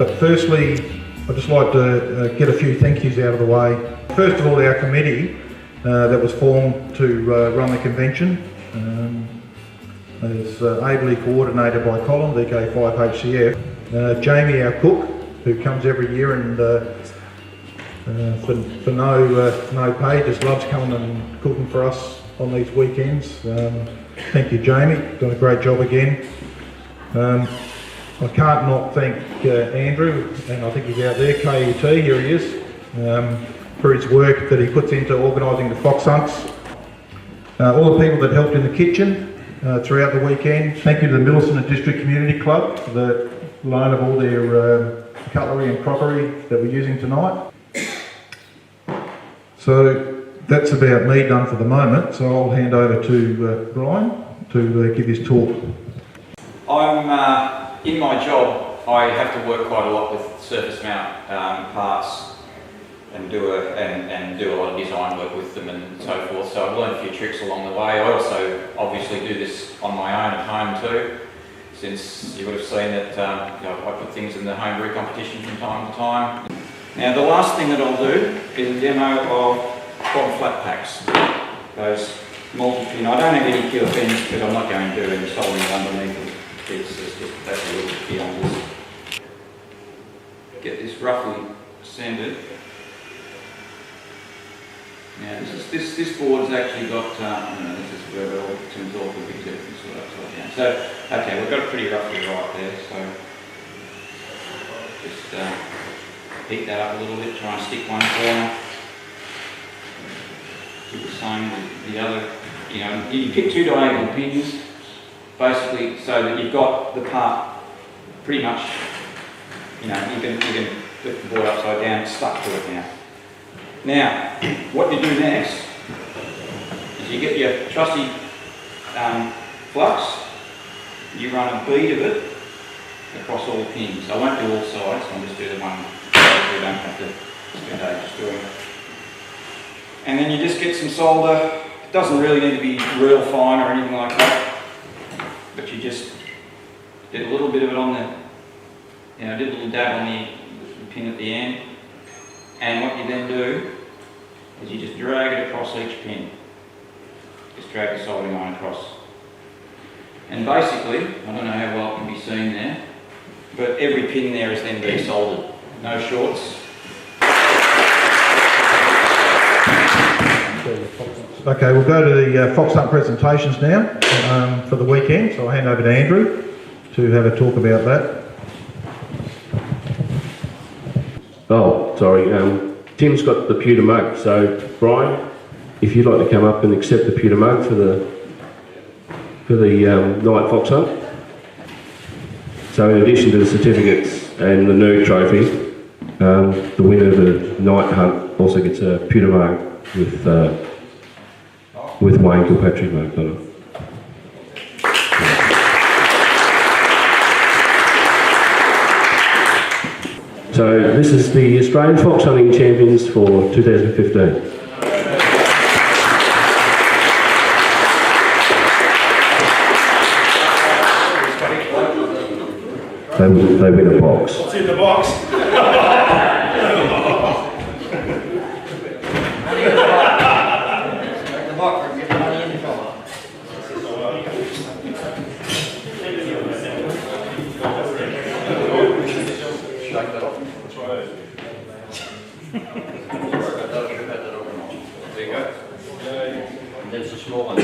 But firstly, I'd just like to get a few thank yous out of the way. First of all, our committee that was formed to run the convention is ably coordinated by Colin, VK5HCF. Jamie, our cook, who comes every year and for no pay, just loves coming and cooking for us on these weekends. Thank you, Jamie, done a great job again. I can't not thank Andrew, and I think he's out there, KUT, here he is, for his work that he puts into organising the fox hunts. All the people that helped in the kitchen throughout the weekend. Thank you to the Middleton District Community Club for the loan of all their cutlery and crockery that we're using tonight. So that's about me done for the moment, so I'll hand over to Brian to give his talk. In my job, I have to work quite a lot with surface mount parts and do a lot of design work with them and so forth. So I've learned a few tricks along the way. I also obviously do this on my own at home too, since you would have seen that I put things in the homebrew competition from time to time. Now the last thing that I'll do is a demo of bottom flat packs. Those multi-pin. I don't have any killer pins, but I'm not going to do any soldering underneath them. That's a little bit on this. Get this roughly sanded. Now this board has actually got, this is where it all turns off a bit different sort of upside down. So, okay, we've got it pretty roughly right there, so just heat that up a little bit, try and stick one corner. Do the same with the other, you pick two diagonal pins, basically so that you've got the part pretty much, you can flip the board upside down, it's stuck to it now. Now, what you do next is you get your trusty flux, you run a bead of it across all the pins. I won't do all sides, I'll just do the one so we don't have to spend ages doing it. And then you just get some solder. It doesn't really need to be real fine or anything like that, but you just get a little bit of it on the, did a little dab on the pin at the end. And what you then do is you just drag it across each pin. Just drag the soldering iron across. And basically, I don't know how well it can be seen there, but every pin there is then being soldered. No shorts. Okay, we'll go to the fox hunt presentations now for the weekend, so I'll hand over to Andrew to have a talk about that. Oh, sorry, Tim's got the pewter mug, so Brian, if you'd like to come up and accept the pewter mug for the night fox hunt. So in addition to the certificates and the nerd trophy, the winner of the night hunt also gets a pewter mug with Wayne Kilpatrick marked on it. So this is the Australian Fox Hunting Champions for 2015. They win a box. What's in the box? There's a small one.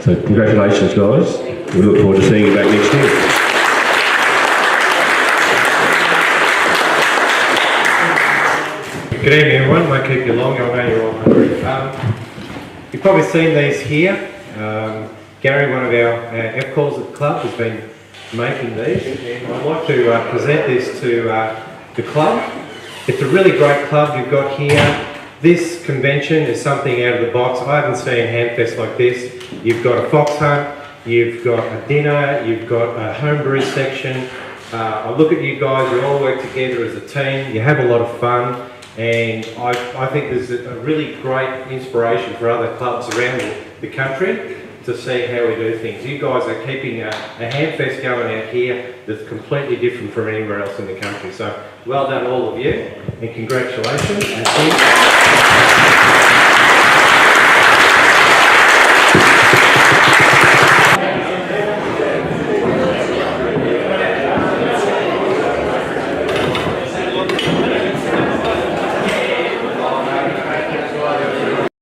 So congratulations guys, we look forward to seeing you back next year. Good evening everyone, won't keep you long, I know you're all hungry. You've probably seen these here. Gary, one of our F-calls at the club, has been making these, and I'd like to present this to the club. It's a really great club you've got here. This convention is something out of the box. I haven't seen Handfest like this. You've got a fox hunt, you've got a dinner, you've got a homebrew section. I look at you guys, you all work together as a team, you have a lot of fun, And I think there's a really great inspiration for other clubs around the country to see how we do things. You guys are keeping a handfest going out here that's completely different from anywhere else in the country. So well done all of you, and congratulations. And